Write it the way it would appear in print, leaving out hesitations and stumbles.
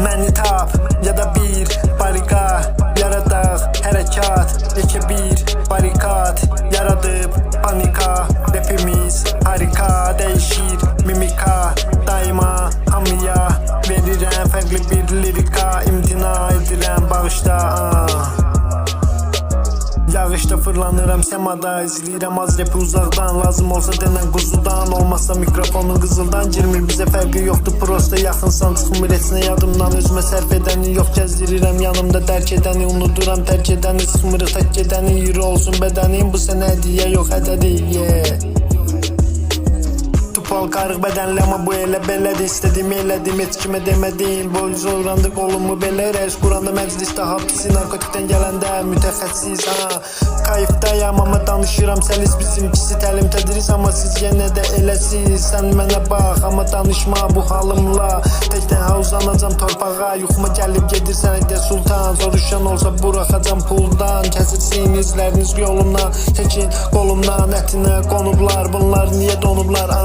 Məni tap ya da bir barika yaradaq hərəkat yekə bir barikat yaradıb panika rapimiz harika dəyişir mimika daima hamıya verirəm fərqli bir lirika imtina edirəm bağışda Yağışda fırlanıram semada izləyirəm az rapi uzaqdan lazım olsa denən quzudan olmazsa mikrofonun qızıldan girmir bizə fərqi yoxdur prosta yaxınsan çıxmır etsinə yadımdan özümə sərf edəni yox gəzdirirəm yanımda dərk edəni unuduram tərk edəni sıxmırıq tək gedəni yürü olsun bədənim bu sənə hədiyyə yox hədədir Pal qarıq bədənli amma bu elə belədir İstədiyimi elədim heç kimə demədim Boyuz orandı qolumu belə rəis quranda məclisdə hapisi narkotikdən gələndə mütəxəssis Kayıfdayam amma danışıram səlis bizimkisi təlim tədris amma siz yenə də eləsiz Sən mənə bax amma danışma bu halımla Tək tənha uzanacam torpağa yuxuma gəlib gedir sənədə sultan Soruşan olsa buraxacam puldan Kəsirsin izləriniz yolumdan Çəkin qolumdan ətinə qonublar Bunlar niyə donublar